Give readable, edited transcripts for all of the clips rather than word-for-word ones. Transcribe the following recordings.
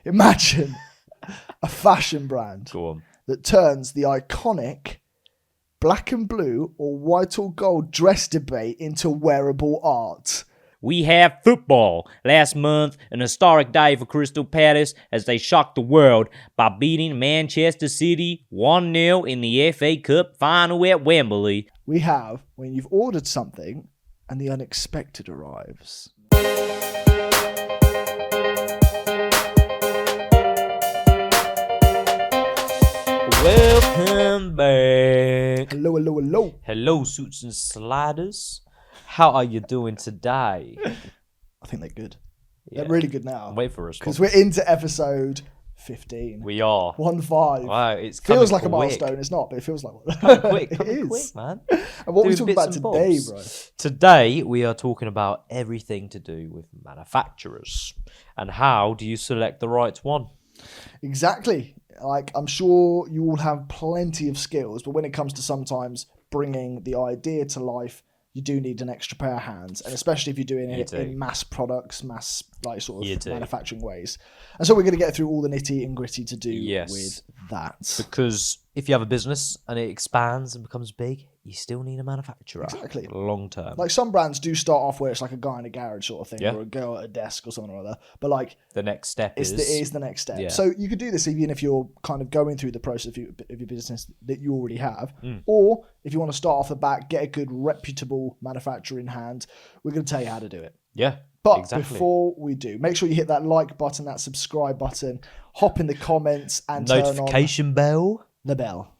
Imagine a fashion brand Go on. that turns the iconic black and blue or white or gold dress debate into wearable art. We have football. Last month, an historic day for Crystal Palace as they shocked the world by beating Manchester City 1-0 in the FA Cup final at Wembley. We have when you've ordered something and the unexpected arrives. Welcome back. Hello, hello, hello. Hello, Suits and Sliders. How are you doing today? I think they're good. Yeah. They're really good now. Wait for us. Because we're into episode 15. We are. 1-5. Wow, it's feels like quick. a milestone. It's not, but it feels like one. Quick, It coming is. quick, man. And what are we Doing talking bits about and today, bobs. bro? Today, we are talking about everything to do with manufacturers. And how do you select the right one? Exactly. Like, I'm sure you all have plenty of skills, but when it comes to sometimes bringing the idea to life, you do need an extra pair of hands, and especially if you're doing it in mass products, mass like sort of manufacturing ways. And so we're going to get through all the nitty and gritty to do with that. Because if you have a business and it expands and becomes big, you still need a manufacturer. Exactly. Long term. Like some brands do start off where it's like a guy in a garage sort of thing, Yeah. or a girl at a desk or something or other. But like the next step it is the next step. Yeah. So you could do this even if you're kind of going through the process of your business that you already have, or if you want to start off the back, get a good reputable manufacturer in hand. We're going to tell you how to do it. Yeah. But before we do, make sure you hit that like button, that subscribe button, hop in the comments, and notification bell. The bell.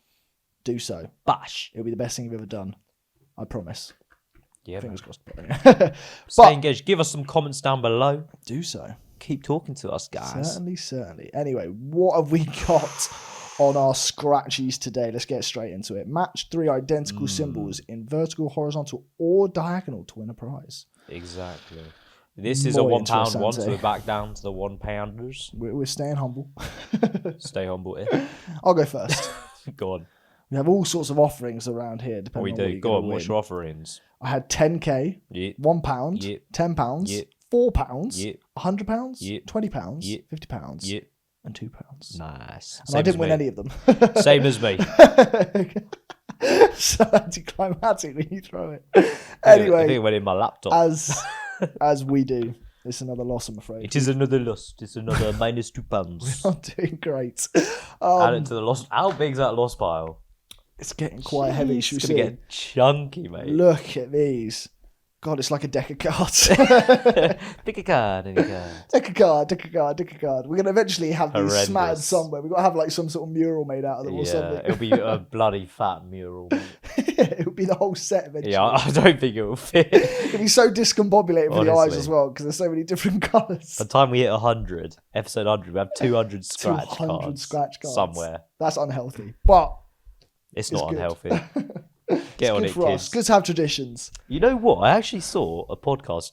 Do so. Bash. It'll be the best thing you've ever done. I promise. Yeah. Fingers crossed. Stay engaged. Give us some comments down below. Do so. Keep talking to us, guys. Certainly. Anyway, what have we got on our scratchies today? Let's get straight into it. Match 3 identical symbols in vertical, horizontal, or diagonal to win a prize. Exactly. This is a £1 one, so we're back down to the £1. We're staying humble. Stay humble here. I'll go first. Go on. We have all sorts of offerings around here. Depending on what you're Go on, win. what's your offerings? I had 10k, Yeah. £1, Yeah. £10, Yeah. £4, Yeah. £100, Yeah. Yeah. £20, £50, Yeah. and £2. Nice. And I didn't win any of them. Same as me. So anticlimactic when you throw it. I think Anyway, it went in my laptop. as we do. It's another loss, I'm afraid. It is another loss. It's another minus £2. We're not doing great. Add it to the loss. How big's that loss pile? It's getting quite heavy. It's Should we going to see? get chunky, mate. Look at these. God, it's like a deck of cards. Pick a card. Deck a card. We're going to eventually have these Horrendous. smattered somewhere. We've got to have like some sort of mural made out of them or something. It'll be a bloody fat mural. It'll be the whole set eventually. Yeah, I don't think it will fit. It'll be so discombobulated for the eyes Honestly. as well because there's so many different colours. By the time we hit 100, episode 100, we have 200 scratch 200 cards. scratch cards. Somewhere. That's unhealthy. But It's not good. unhealthy. it's Get on good it, for kids. us. Good to have traditions. You know what? I actually saw a podcast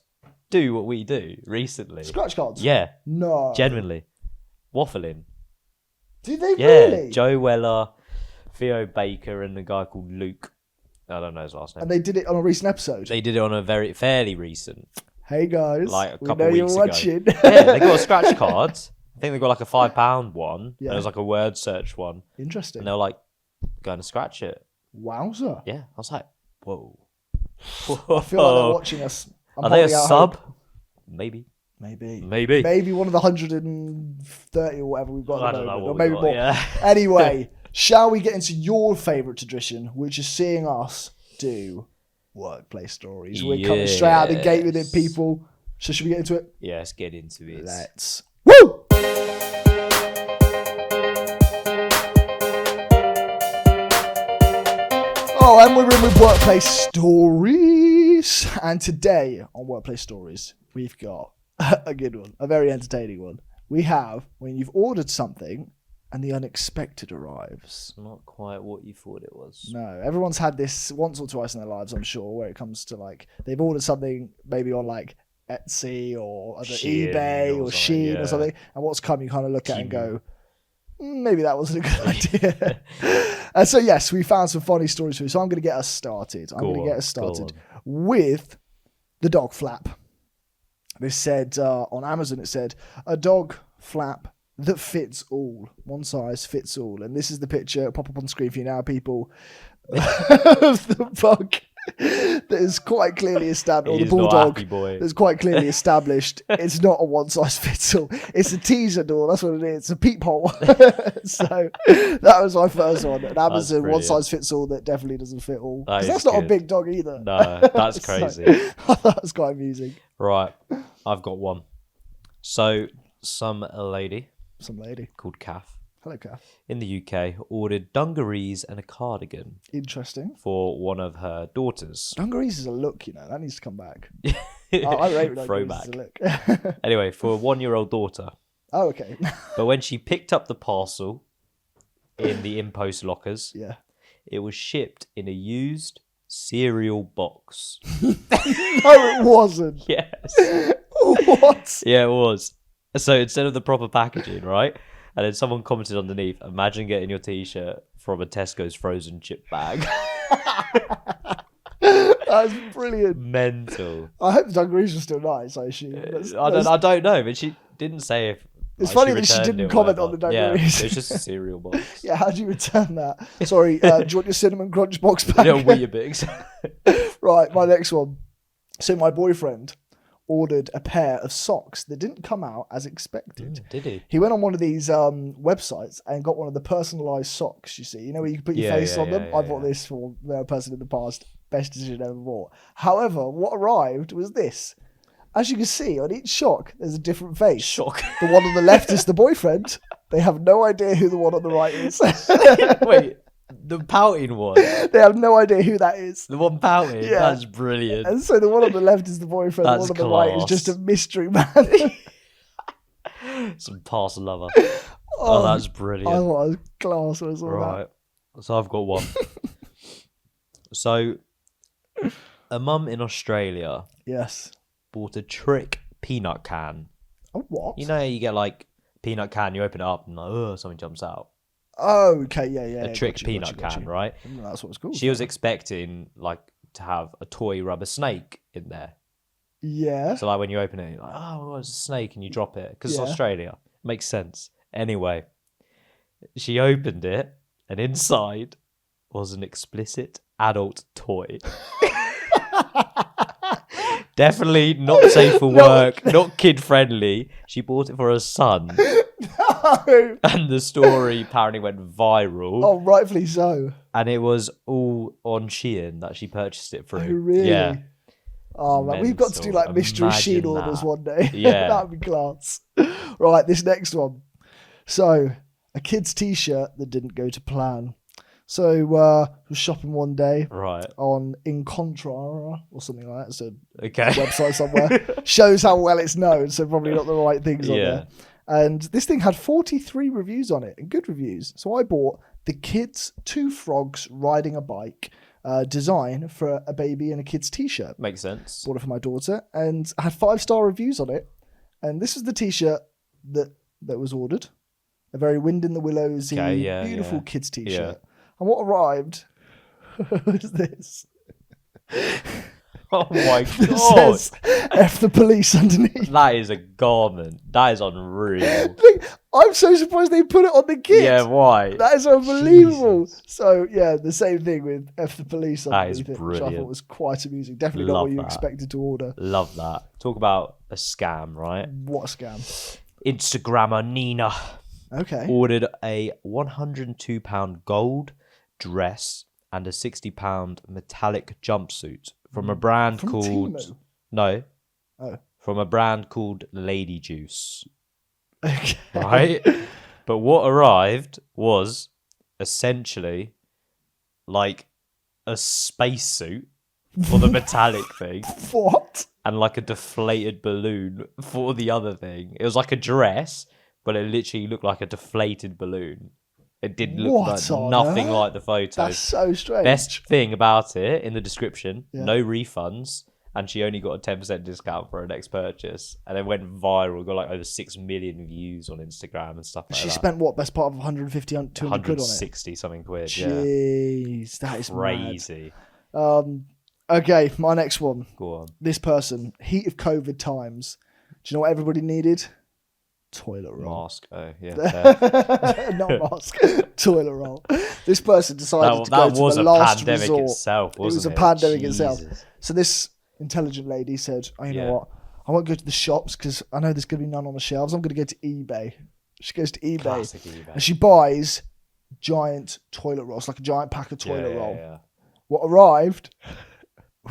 do what we do recently. Scratch cards? Yeah, No. genuinely. Waffling. Did they Yeah, really? Joe Weller, Theo Baker, and a guy called Luke. I don't know his last name. And they did it on a recent episode. They did it on a fairly recent. Hey guys, Like a we couple know you're weeks ago. watching. Yeah, they got a scratch card. I think they got like a £5 one. Yeah. And it was like a word search one. Interesting. And they were like, going to scratch it. Wowza. Yeah, I was like, whoa. I feel like they're watching us. I'm Are they a holding out sub? hope. Maybe. Maybe. Maybe. One of the 130 or whatever we've got I at the don't know moment. what Or maybe we got, more. yeah. Anyway, shall we get into your favourite tradition, which is seeing us do workplace stories? We're coming straight out the gate with it, people. So should we get into it? Yeah, let's get into it. Let's. Woo! Oh, and we're in with workplace stories. And today on workplace stories, we've got a good one, a very entertaining one. We have when you've ordered something and the unexpected arrives. Not quite what you thought it was. No, everyone's had this once or twice in their lives, I'm sure, where it comes to like they've ordered something maybe on like Etsy or Shein eBay or or something, Shein yeah. or something, and what's come, you kind of look at and go, maybe that wasn't a good idea. And so yes, we found some funny stories for you. So I'm going to get us started. With the dog flap. They said on Amazon, it said a dog flap that fits all. One size fits all. And this is the picture. It'll pop up on the screen for you now, people. Of the bug that is quite clearly established, or the bulldog that's quite clearly established. It's not a one size fits all. It's a teaser door. That's what it is. It's a peephole. So that was my first one. An Amazon one size fits all that definitely doesn't fit all. That's not a big dog either. No, that's crazy. That was quite amusing. Right, I've got one. So some lady called Kath. Hello, Kath. In the UK, ordered dungarees and a cardigan. Interesting. For one of her daughters. Dungarees is a look, that needs to come back. I rate Throwback. Dungarees as a look. Anyway, for a 1-year-old daughter. Oh, okay. But when she picked up the parcel in the impost lockers, it was shipped in a used cereal box. No, it wasn't. Yes. What? Yeah, it was. So instead of the proper packaging, right? And then someone commented underneath, imagine getting your t-shirt from a Tesco's frozen chip bag. That's brilliant. Mental. I hope the dungarees were still nice, I assume. I don't know, but she didn't say if... It's funny that she didn't comment on the dungarees. Yeah, it's just a cereal box. Yeah, how do you return that? Sorry, do you want your cinnamon crunch box back? No, Weetabix. Right, my next one. So my boyfriend ordered a pair of socks that didn't come out as expected. Did he? He went on one of these websites and got one of the personalised socks, you see. Where you can put your face on them? I bought this for a person in the past. Best decision ever bought. However, what arrived was this. As you can see, on each sock, there's a different face. Shock. The one on the left is the boyfriend. They have no idea who the one on the right is. Wait, the pouting one? They have no idea who that is. The one pouting? Yeah. That's brilliant. And so the one on the left is the boyfriend. That's the one on the right is just a mystery man. Some parcel lover. Oh, that's brilliant. I thought it was class when I saw right. So I've got one. So a mum in Australia bought a trick peanut can. A what? You know, you get like peanut can, you open it up and like, something jumps out. Oh, okay, yeah. A trick peanut can, right? That's what it's called. She was expecting like to have a toy rubber snake in there. Yeah. So like when you open it, you're like, oh, it's a snake, and you drop it because it's Australia. Makes sense. Anyway, she opened it, and inside was an explicit adult toy. Definitely not safe for work, not kid friendly. She bought it for her son. No. And the story apparently went viral. Oh, rightfully so. And it was all on Shein that she purchased it through. Oh, really? Yeah. Oh, man, we've got to do like mystery Shein orders one day. Yeah. That would be class. Right, this next one. So, a kid's t-shirt that didn't go to plan. So, was shopping one day on Incontra or something like that. It's a website somewhere. Shows how well it's known, so probably not the right things on there. And this thing had 43 reviews on it, and good reviews. So I bought the kids' 2 frogs riding a bike design for a baby in a kid's t-shirt. Makes sense. Bought it for my daughter, and I had 5-star reviews on it. And this is the t-shirt that was ordered. A very Wind in the Willows, beautiful kids' t-shirt. Yeah. And what arrived was this. Oh my God. It says, F the police underneath. That is a garment. That is unreal. I'm so surprised they put it on the kids. Yeah, why? That is unbelievable. Jesus. So, yeah, the same thing with F the police underneath that is it, which I thought was quite amusing. Definitely not what you expected to order. Love that. Talk about a scam, right? What a scam. Instagrammer Nina ordered a £102 gold dress and a £60 metallic jumpsuit from a brand called Timo? From a brand called Lady Juice. Okay. Right? But what arrived was essentially like a spacesuit for the metallic thing. What? And like a deflated balloon for the other thing. It was like a dress, but it literally looked like a deflated balloon. It didn't look nothing like the photos. That's so strange. Best thing about it, in the description, no refunds, and she only got a 10% discount for her next purchase. And it went viral, got like over 6 million views on Instagram and stuff like that. She spent what, best part of 150, 200 quid on it? 160 something quid, Jeez, that is crazy. Mad. Okay, my next one. Go on. This person, heat of COVID times. Do you know what everybody needed? toilet roll. Mask. Oh, yeah. Fair. Not mask. Toilet roll. This person decided to go to the last resort. Itself, it was a it? pandemic Jesus. itself. So this intelligent lady said, "Oh, you know what? I won't go to the shops because I know there's going to be none on the shelves. I'm going to go to eBay." She goes to eBay, Classic eBay. and she buys giant toilet rolls, like a giant pack of toilet roll. Yeah. What arrived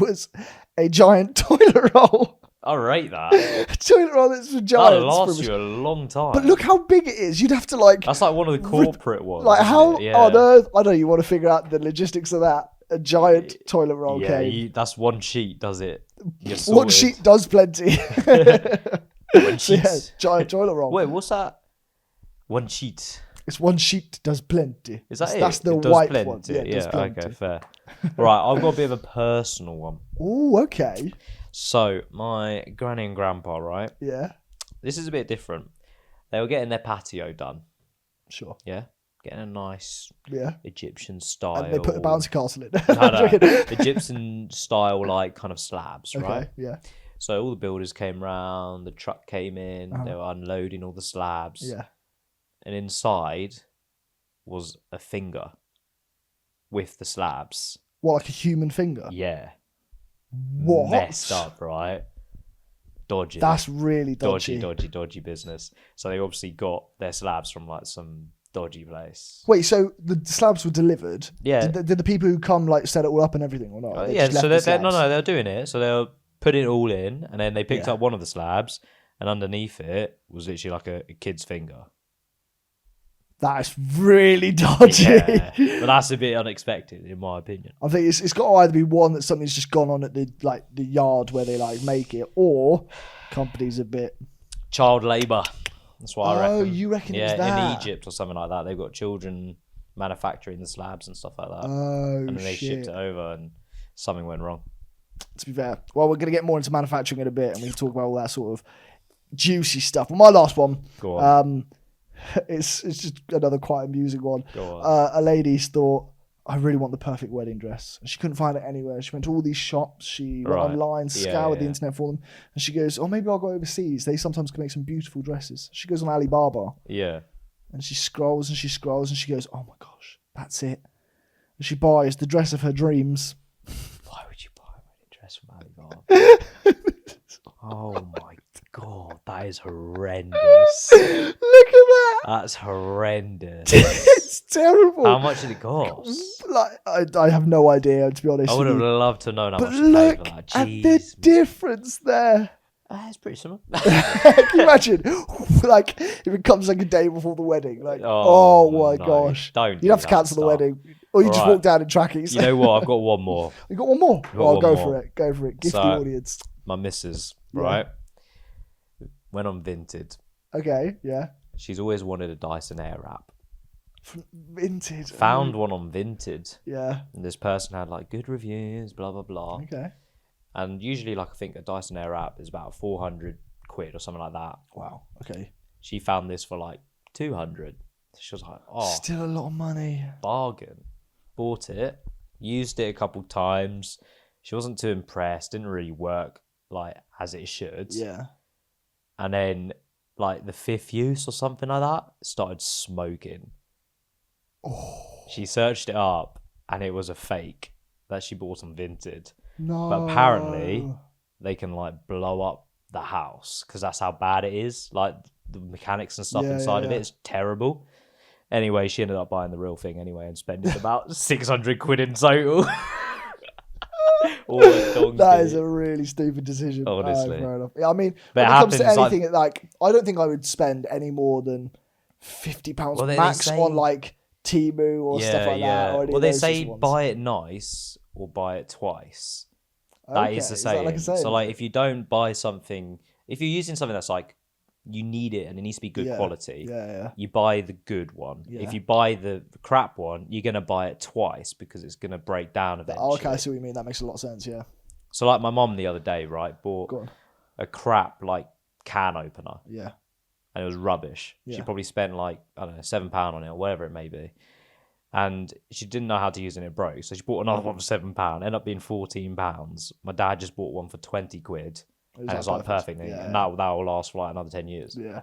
was a giant toilet roll. I rate that. A toilet roll that's for giants. That'll last you a long time. But look how big it is. You'd have to like... That's like one of the corporate ones. Like how on earth... I know you want to figure out the logistics of that. A giant toilet roll came. That's one sheet, does it? One sheet does plenty. One sheet. So, giant toilet roll. Wait, what's that? One sheet. It's one sheet does plenty. Is that it? That's the it does white plenty. one. Yeah, it does plenty. Okay, fair. Right, I've got a bit of a personal one. Oh, okay. So, my granny and grandpa, right? Yeah. This is a bit different. They were getting their patio done. Sure. Yeah? Getting a nice Yeah. Egyptian style. And they put a bouncy castle in. No. Egyptian style, like, kind of slabs, right? Okay, yeah. So all the builders came round, the truck came in, they were unloading all the slabs. Yeah. And inside was a finger with the slabs. What, like a human finger? Yeah. What? Messed up, right? Dodgy. That's really dodgy. Dodgy business. So they obviously got their slabs from like some dodgy place. Wait, so the slabs were delivered? Yeah. Did the people who come like set it all up and everything or not? Yeah, so they were doing it. So they were putting it all in, and then they picked up one of the slabs, and underneath it was literally like a kid's finger. That's really dodgy. Yeah, but that's a bit unexpected, in my opinion. I think it's got to either be one that something's just gone on at the yard where they like make it, or companies a bit Child labour. That's what I reckon. Oh, you reckon it's that? In Egypt or something like that, they've got children manufacturing the slabs and stuff like that. Oh, and then they shipped it over, and something went wrong. To be fair, well, we're going to get more into manufacturing in a bit, and we can talk about all that sort of juicy stuff. But my last one, go on. It's just another quite amusing one. Go on. A lady thought, I really want the perfect wedding dress. And she couldn't find it anywhere. She went to all these shops. She went online, scoured the internet for them. And she goes, oh, maybe I'll go overseas. They sometimes can make some beautiful dresses. She goes on Alibaba. Yeah. And she scrolls and she scrolls and she goes, oh my gosh, that's it. And she buys the dress of her dreams. Why would you buy a wedding dress from Alibaba? Oh my God, that is horrendous. Look at that. That's horrendous. It's terrible. How much did it cost? Like, I have no idea, to be honest. I would have loved to know how but much to pay for that. Look at the difference there. It's pretty similar. Can you imagine? Like, if it comes like a day before the wedding. Like, oh my gosh. You'd have to cancel the wedding. Or you just walk down in trackies. You know what? I've got one more. You got one more? Oh, go for it. Go for it. Gift the audience. My missus, right? Went on Vinted. Okay, yeah. She's always wanted a Dyson Airwrap. Vinted. Found one on Vinted. Yeah. And this person had like good reviews, blah, blah, blah. Okay. And usually, like, I think a Dyson Airwrap is about 400 quid or something like that. Wow. Okay. She found this for like 200. She was like, oh. Still a lot of money. Bargain. Bought it. Used it a couple times. She wasn't too impressed. Didn't really work like as it should. Yeah. And then, like, the fifth use or something like that, started smoking. Oh. She searched it up, and it was a fake that she bought on Vinted. No. But apparently, they can, like, blow up the house, because that's how bad it is. Like, the mechanics and stuff inside of it is terrible. Anyway, she ended up buying the real thing anyway and spending about 600 quid in total. That is a really stupid decision. Honestly. Fair enough. Yeah, I mean, but when it comes to anything, like, I don't think I would spend any more than £50 max on like Temu or stuff like that. Or well, they say buy it nice or buy it twice. That is the saying. Like so, like, if you don't buy something, if you're using something that's like, you need it and it needs to be good quality, you buy the good one. If you buy the crap one, you're going to buy it twice because it's going to break down eventually. Oh, okay, I see what you mean. That makes a lot of sense, yeah. So, like, my mom the other day, right, bought a crap, like, can opener. Yeah. And it was rubbish. Yeah. She probably spent, like, I don't know, £7 on it or whatever it may be. And she didn't know how to use it and it broke. So she bought another one for £7. Ended up being £14. My dad just bought one for 20 quid. And it was like perfect. Yeah. And that will last for like another 10 years. Yeah.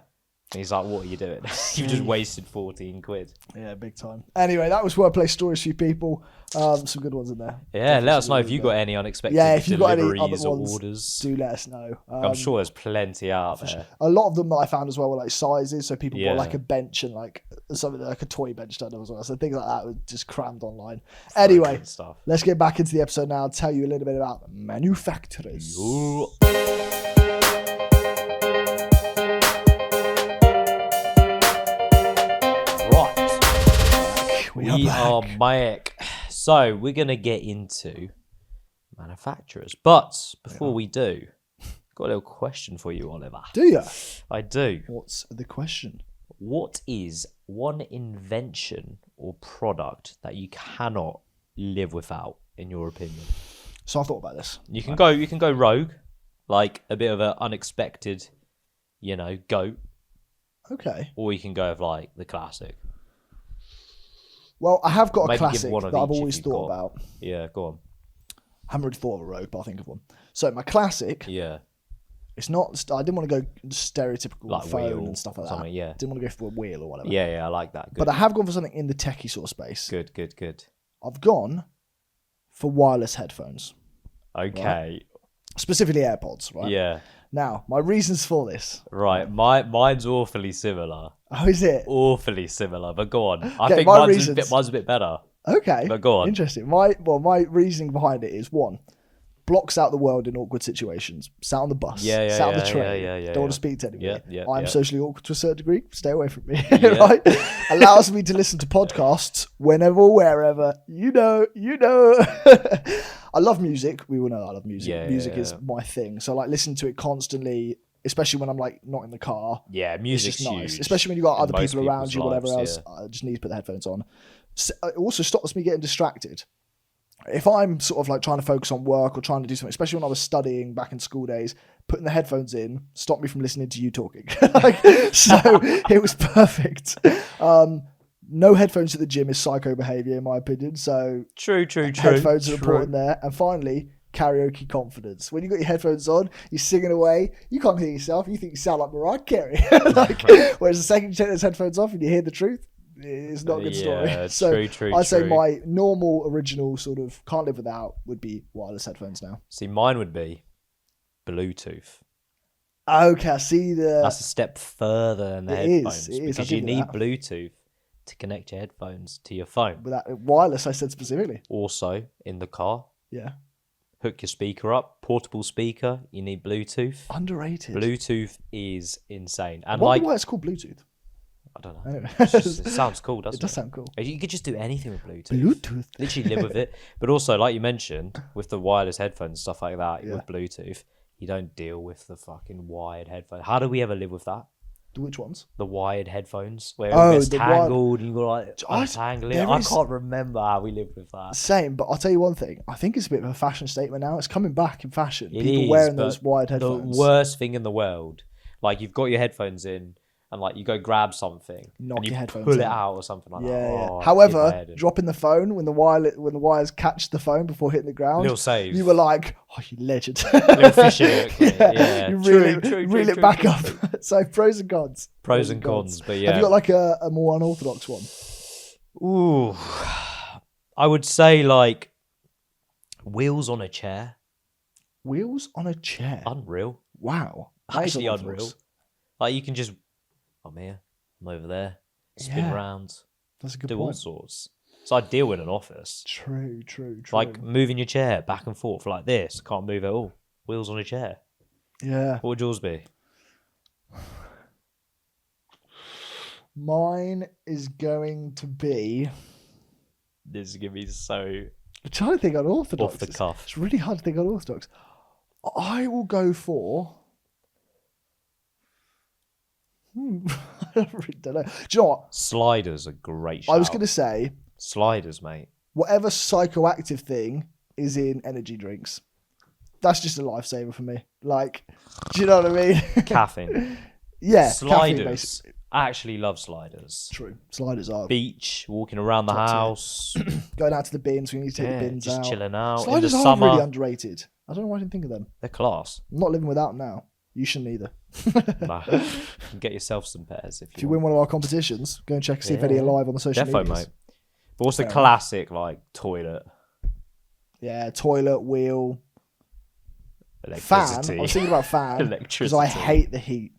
And he's like, what are you doing? You've just wasted 14 quid. Yeah, big time. Anyway, that was workplace stories for you people. Some good ones in there. Yeah, Definitely let us know if some you good got ones. any unexpected If you've got any deliveries other or ones, orders. do let us know. I'm sure there's plenty out there. A lot of them that I found as well were like sizes. So people bought Yeah. like a bench and like something like a toy bench done as well. So things like that were just crammed online. Anyway, Stuff. let's get back into the episode now. I'll tell you a little bit about manufacturers. Yo. We are back. So we're going to get into manufacturers. But before we do, got a little question for you, Oliver. Do you? I do. What's the question? What is one invention or product that you cannot live without, in your opinion? So I thought about this. You can go rogue, like a bit of an unexpected, goat. Okay. Or you can go with like the classic. Well, I have got a Maybe give classic one that of I've each if always you've thought got. about. Yeah, go on. I haven't really thought of a road, but I'll think of one. So my classic, Yeah. it's not. I didn't want to go stereotypical Like phone wheel and stuff like something, that. yeah. Didn't want to go for a wheel or whatever. Yeah, I like that. Good. But I have gone for something in the techie sort of space. Good. I've gone for wireless headphones, Okay. specifically AirPods. Right. Yeah. Now, my reasons for this. Right. Mine's awfully similar. Oh, is it? Awfully similar. But go on. I Okay, think my mine's reasons- a bit better. Okay. But go on. Interesting. My reasoning behind it is one, blocks out the world in awkward situations. Sat on the bus. Yeah, Sat on the yeah, train. yeah, Don't want to speak to anybody. Yeah, I'm socially awkward to a certain degree. Stay away from me. Yeah. Right? Allows me to listen to podcasts whenever, wherever. You know. I love music. We all know I love music. Yeah, Music yeah, is my thing. So like listen to it constantly, especially when I'm like not in the car. Yeah, It's music's just nice, huge. especially when you got in other most people around people's you, whatever lives, else. I just need to put the headphones on. It also stops me getting distracted. If I'm sort of like trying to focus on work or trying to do something, especially when I was studying back in school days, putting the headphones in stopped me from listening to you talking. So it was perfect. No headphones at the gym is psycho behavior, in my opinion. So True. headphones are important there. And finally, karaoke confidence. When you got your headphones on, you're singing away, you can't hear yourself. You think you sound like Mariah Carey. Whereas the second you take those headphones off and you hear the truth, it's not a good story. Yeah, So true. I'd say my normal, original sort of can't live without would be wireless headphones now. See, mine would be Bluetooth. Okay, I see That's a step further than the It is, headphones it is, I'll because give you you need that. Bluetooth to connect your headphones to your phone. But that wireless, I said specifically. Also, in the car, Yeah. hook your speaker up, portable speaker. You need Bluetooth. Underrated. Bluetooth is insane, and I like wonder why it's called Bluetooth. I don't know, Anyway. it sounds cool, doesn't It does sound cool. You could just do anything with Bluetooth. Bluetooth. Literally live with it. But also, like you mentioned, with the wireless headphones and stuff like that, Yeah. with Bluetooth, you don't deal with the fucking wired headphones. How do we ever live with that? Which ones? The wired headphones, where Oh, it gets the tangled and you go like I- untangle it. there I is- can't remember how we lived with that. Same, but I'll tell you one thing. I think it's a bit of a fashion statement now. It's coming back in fashion. It People is, wearing but those wired headphones. The worst thing in the world, like you've got your headphones in, and like you go grab something, Knock and you your headphones pull it out. out or something like that. Yeah. Oh, hit my However, head in. dropping the phone when the wires catch the phone before hitting the ground, Little save. you were like, "Oh, you legend!" Little fishing hook, yeah. You True, reel it back up. So pros and cons. Pros and cons, but yeah. Have you got like a more unorthodox one? Ooh, I would say like wheels on a chair. Wheels on a chair. Unreal. Wow. That is Actually unorthodox. unreal. Like you can just, I'm here, I'm over there, spin Yeah. round, That's a good do all point. sorts. It's ideal in an office. True. Like moving your chair back and forth like this. Can't move at all. Wheels on a chair. Yeah. What would yours be? Mine is going to be. This is going to be so I'm trying to think unorthodox. off the cuff. It's really hard to think unorthodox. I will go for. I really don't know. Do you know what? Sliders are great shout. I was going to say Sliders, mate. whatever psychoactive thing is in energy drinks. That's just a lifesaver for me. Like, do you know what I mean? Caffeine. Yeah. caffeine, Sliders. basically. I actually love sliders. True. Sliders are. Beach, walking around the Top tier. house. Going out to the bins. We need to take the bins just out. chilling out. Sliders in the are summer. really underrated. I don't know why I didn't think of them. They're class. I'm not living without them now. You shouldn't either. Nah. Get yourself some pairs if you win one of our competitions, go and check see if any are live on the social media. Mate. But what's the classic like toilet? Yeah, toilet, wheel, fan. I was thinking about fan because I hate the heat.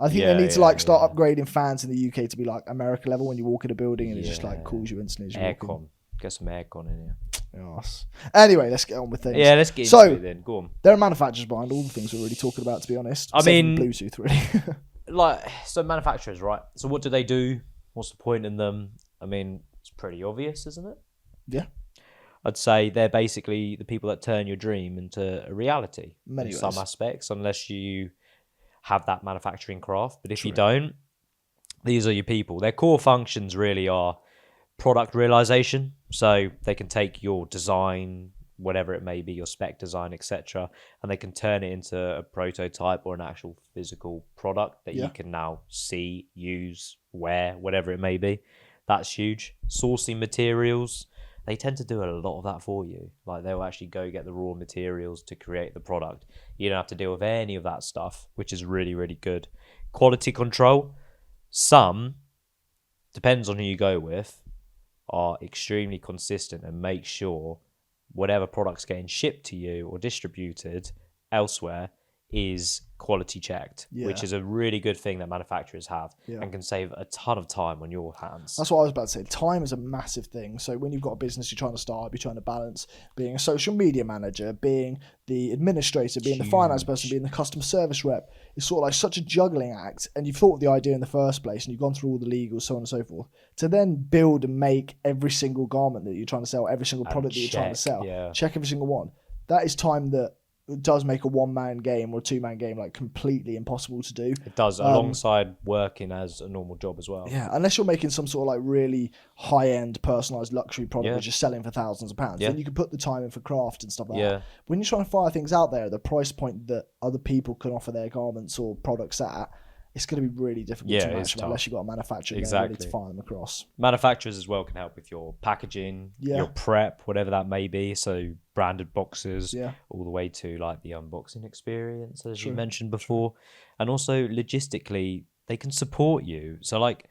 I think they need to start upgrading fans in the UK to be like America level when you walk in a building and it just like cools you instantly. Aircon. Get some aircon in here. Yes. Anyway, let's get on with things. Yeah, let's get into it then. Go on. There are manufacturers behind all the things we're already talking about, to be honest. I mean, Bluetooth, really. So manufacturers, right? So what do they do? What's the point in them? I mean, it's pretty obvious, isn't it? Yeah. I'd say they're basically the people that turn your dream into a reality in some aspects, unless you have that manufacturing craft. But if you don't, these are your people. Their core functions really are product realization. So they can take your design, whatever it may be, your spec design, etc., and they can turn it into a prototype or an actual physical product that you can now see, use, wear, whatever it may be. That's huge. Sourcing materials, they tend to do a lot of that for you. Like they'll actually go get the raw materials to create the product. You don't have to deal with any of that stuff, which is really, really good. Quality control, some, depends on who you go with, are extremely consistent and make sure whatever product's getting shipped to you or distributed elsewhere is quality checked, which is a really good thing that manufacturers have and can save a ton of time on your hands. That's what I was about to say. Time is a massive thing. So when you've got a business you're trying to start, you're trying to balance being a social media manager, being the administrator, being the finance person, being the customer service rep. It's sort of like such a juggling act, and you've thought of the idea in the first place and you've gone through all the legals, so on and so forth, to then build and make every single garment that you're trying to sell, every single product that you're trying to sell, check every single one. That is time that it does make a one-man game or a two-man game like completely impossible to do. It does, alongside working as a normal job as well. Yeah, unless you're making some sort of like really high-end personalised luxury product which is selling for thousands of pounds. Then you can put the time in for craft and stuff like that. When you're trying to fire things out there at the price point that other people can offer their garments or products at, it's going to be really difficult to match unless you've got a manufacturer ready to fire them across. Manufacturers as well can help with your packaging, your prep, whatever that may be. So branded boxes, all the way to like the unboxing experience, as you mentioned before. And also logistically, they can support you. So like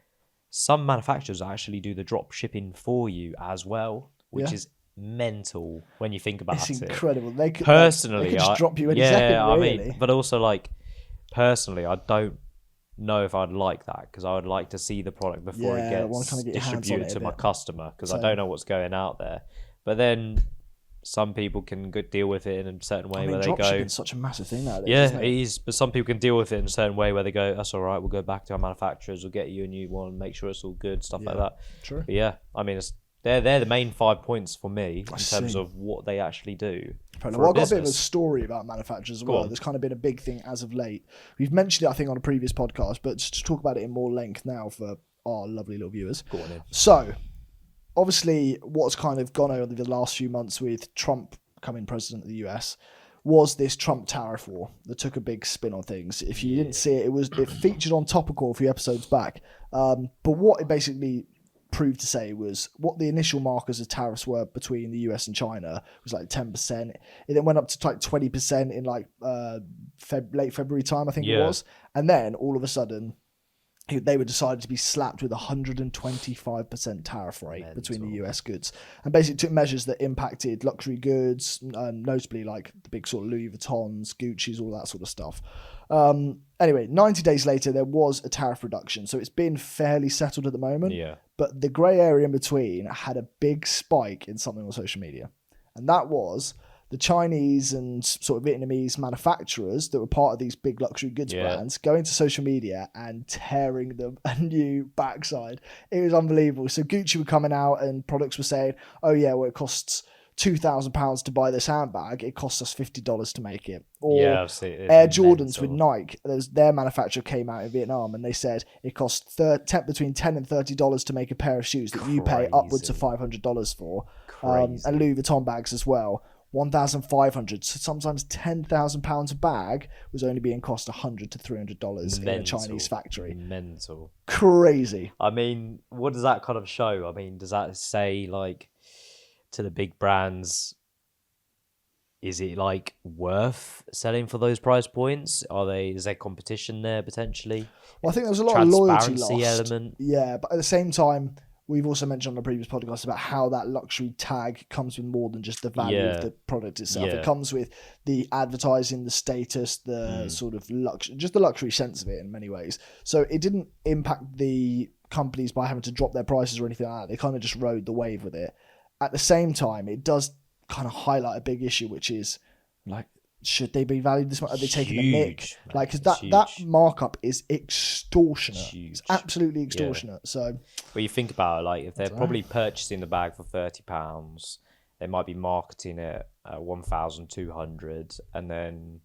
some manufacturers actually do the drop shipping for you as well, which is mental when you think about it. It's incredible. They could, personally, they could just drop you any second, really. I mean, but also like personally, I don't know if I'd like that, because I would like to see the product before it gets distributed to my customer, because I don't know what's going out there. But then some people can deal with it in a certain way where they go, dropshipping's such a massive thing nowadays. Yeah, isn't it? It is. But some people can deal with it in a certain way where they go, that's all right, we'll go back to our manufacturers, we'll get you a new one, make sure it's all good, stuff like that. True. But yeah, I mean, they're the main 5 points for me in terms of what they actually do. Well, I've got a bit of a story about manufacturers as well. There's kind of been a big thing as of late. We've mentioned it, I think, on a previous podcast, but just to talk about it in more length now for our lovely little viewers. Go on in. So, obviously, what's kind of gone over the last few months with Trump becoming president of the US was this Trump tariff war that took a big spin on things. If you didn't see it, it featured on Topical a few episodes back. But what it basically proved to say was what the initial markers of tariffs were between the US and China was like 10%. It then went up to like 20% in like late February time, I think it was. And then all of a sudden, they were decided to be slapped with a 125% tariff rate between the US goods, and basically took measures that impacted luxury goods, notably like the big sort of Louis Vuittons, Gucci's, all that sort of stuff. Anyway, 90 days later, there was a tariff reduction. So it's been fairly settled at the moment. Yeah. But the grey area in between had a big spike in something on social media. And that was the Chinese and sort of Vietnamese manufacturers that were part of these big luxury goods brands going to social media and tearing them a new backside. It was unbelievable. So Gucci were coming out and products were saying, oh yeah, well, it costs £2,000 to buy this handbag, it costs us $50 to make it. Or Air Jordans with Nike, their manufacturer came out in Vietnam and they said it costs between $10 and $30 to make a pair of shoes that you pay upwards of $500 for. And Louis Vuitton bags as well, $1,500, so sometimes £10,000 a bag was only being cost $100 to $300 in a Chinese factory. Mental. Crazy. I mean, what does that kind of show? I mean, does that say like to the big brands, is it like worth selling for those price points? Is there competition there potentially? Well, I think there's a lot of loyalty lost. Element. Yeah, but at the same time, we've also mentioned on the previous podcast about how that luxury tag comes with more than just the value of the product itself. It comes with the advertising, the status, the sort of just the luxury sense of it in many ways. So it didn't impact the companies by having to drop their prices or anything like that. They kind of just rode the wave with it. At the same time, it does kind of highlight a big issue, which is like, should they be valued this much? Are they taking the mick? Like, because that markup is extortionate. It's absolutely extortionate. Yeah. So, well, you think about it, like if they're probably purchasing the bag for £30, they might be marketing it at 1,200 and then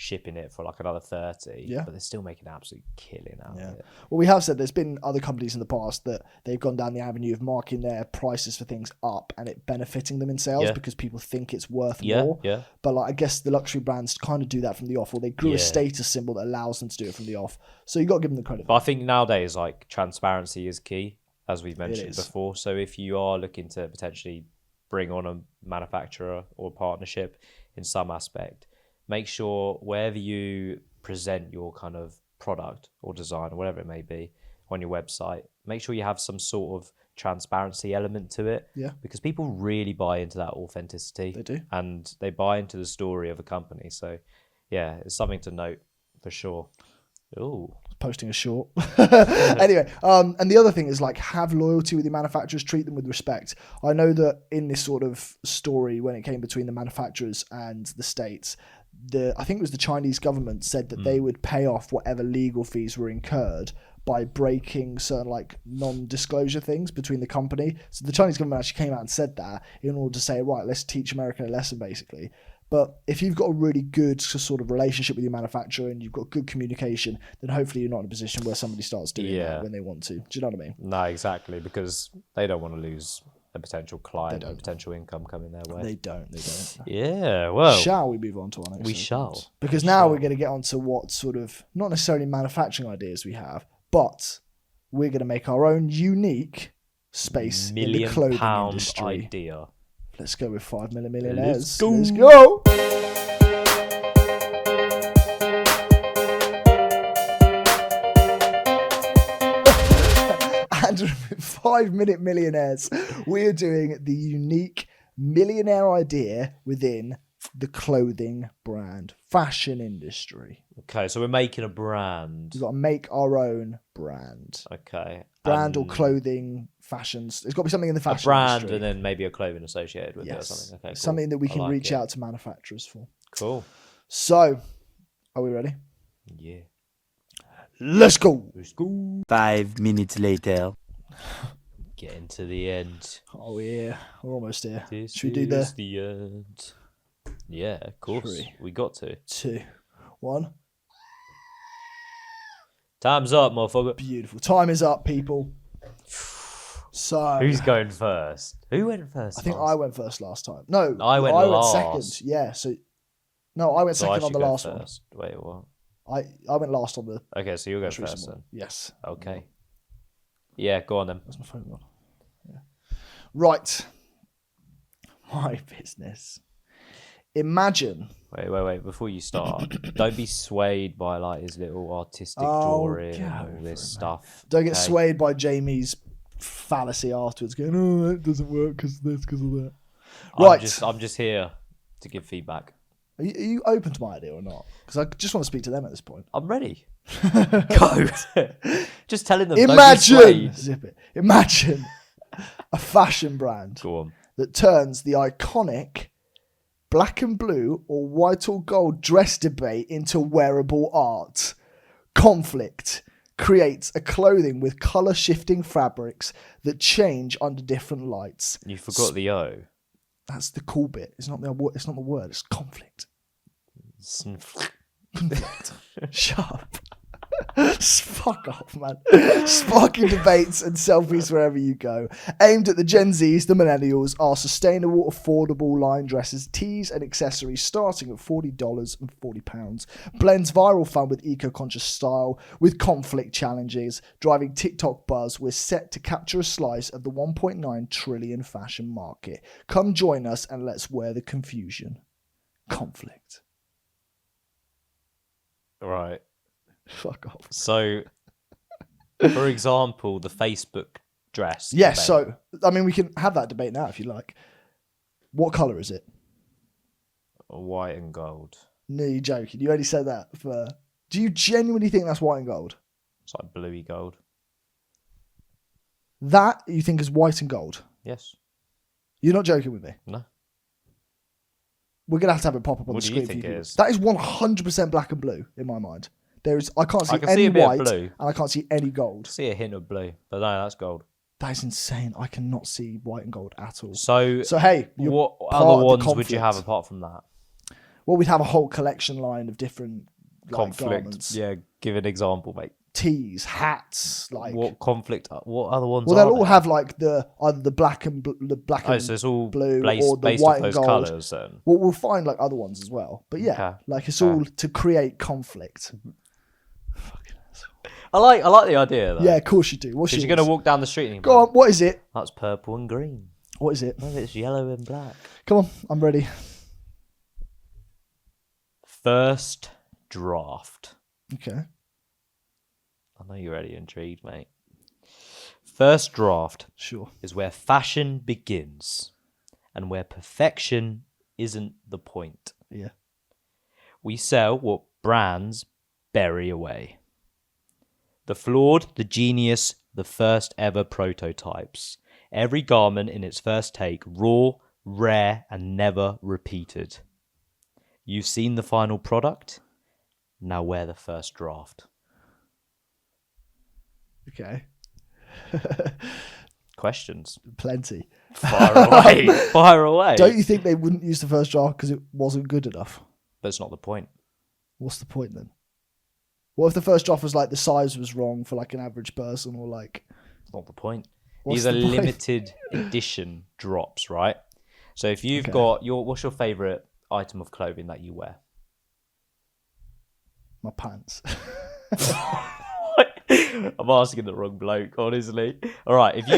shipping it for like another 30. Yeah. But they're still making an absolute killing out of it. Well, we have said there's been other companies in the past that they've gone down the avenue of marking their prices for things up and it benefiting them in sales because people think it's worth more. Yeah. But like, I guess the luxury brands kind of do that from the off, or they grew a status symbol that allows them to do it from the off. So you got to give them the credit. But I think nowadays, like, transparency is key, as we've mentioned before. So if you are looking to potentially bring on a manufacturer or partnership in some aspect, make sure wherever you present your kind of product or design or whatever it may be on your website, make sure you have some sort of transparency element to it. Yeah. Because people really buy into that authenticity. They do. And they buy into the story of a company. So, yeah, it's something to note for sure. Ooh. Posting a short. Anyway, and the other thing is, like, have loyalty with your manufacturers, treat them with respect. I know that in this sort of story, when it came between the manufacturers and the states, I think it was the Chinese government said that they would pay off whatever legal fees were incurred by breaking certain like non-disclosure things between the company. So the Chinese government actually came out and said that in order to say, right, let's teach America a lesson, basically. But if you've got a really good sort of relationship with your manufacturer and you've got good communication, then hopefully you're not in a position where somebody starts doing that when they want to. Do you know what I mean? No, exactly, because they don't want to lose a potential client and potential income coming their way. They don't. Yeah, well. Shall we move on to our next? We shall. Because now we're going to get on to what sort of, not necessarily manufacturing ideas we have, but we're going to make our own unique space in the clothing industry. Idea. Let's go with 5 millionaires. Let's go. And with 5 Minute Millionaires, we're doing the unique millionaire idea within the clothing brand fashion industry. Okay, so we're making a brand. We've got to make our own brand. Okay. Brand or clothing, fashions. There's got to be something in the fashion brand industry. And then maybe a clothing associated with it or something. Okay, cool. Something that we can reach out to manufacturers for. Cool. So, are we ready? Yeah. Let's go. 5 minutes later. Getting to the end. Oh yeah, we're almost here. Should we do the end? Yeah, of course. 3, we got to. 2, 1. Time's up, motherfucker. Beautiful. Time is up, people. So who's going first? Who went first? I think I went first last time. No, I went last. Second. Yeah. So no, I went second on the last one. Wait, what? I went last on the. Okay, so you'll go first then. Yes. Okay. Yeah, go on then. Where's my phone gone? Yeah. Right. My business. Imagine. Wait. Before you start, don't be swayed by like his little artistic drawing and all this stuff. Don't get swayed by Jamie's fallacy afterwards, going, "Oh, that doesn't work because this, because of that." Right. I'm just here to give feedback. Are you open to my idea or not? Because I just want to speak to them at this point. I'm ready. Go. Just telling them. Imagine. Zip it. Imagine a fashion brand that turns the iconic black and blue or white or gold dress debate into wearable art. Conflict creates a clothing with colour shifting fabrics that change under different lights. You forgot the O. That's the cool bit. It's not the word. It's conflict. Conflict. Shut up. Fuck off, man. Sparking debates and selfies wherever you go. Aimed at the Gen Zs, the millennials, are sustainable, affordable line dresses, tees and accessories starting at $40 and £40. Blends viral fun with eco-conscious style with conflict challenges. Driving TikTok buzz, we're set to capture a slice of the 1.9 trillion fashion market. Come join us and let's wear the confusion. conflict. Right. Fuck off. So, for example, the Facebook dress. Yes, debate. so, I mean, we can have that debate now if you like. What colour is it? White and gold. No, you're joking. You only said that for... Do you genuinely think that's white and gold? It's like bluey gold. That you think is white and gold? Yes. You're not joking with me? No. We're going to have it pop up on What the do you screen think for you. it is? That is 100% black and blue in my mind. I can't see can any see a bit of white blue. and I can't see any gold. See a hint of blue, but no, that's gold. That is insane. I cannot see white and gold at all. So hey, you're what part other of the ones would conflict. you have apart from that? Well, we'd have a whole collection line of different Conflict. garments. Yeah, give an example, mate. Tees, hats, what conflict? What other ones? Well, are they'll all there? have like either the black and So it's all blue based, or the based white off and those gold. colours. Then Well, we'll find like other ones as well. But yeah, Okay. like it's all to create conflict. I like the idea though. Yeah, of course you do. What's Because yours? you're gonna walk down the street and you're Go like, on. What is it? that's purple and green. What is it? No, it's yellow and black. Come on, I'm ready. First draft. Okay. I know you're already intrigued, mate. First draft Sure. is where fashion begins and where perfection isn't the point. Yeah. We sell what brands bury away. The flawed, the genius, the first ever prototypes. Every garment in its first take, raw, rare, and never repeated. You've seen the final product. Now wear the first draft. Okay. Questions? Plenty. Fire away. Fire away. Don't you think they wouldn't use the first draft because it wasn't good enough? But it's not the point. What's the point then? What if the first draft was like the size was wrong for like an average person or like... It's not the point. What's These are the point? limited edition drops, right? So if you've Okay. got what's your favourite item of clothing that you wear? My pants. I'm asking the wrong bloke, honestly. All right, if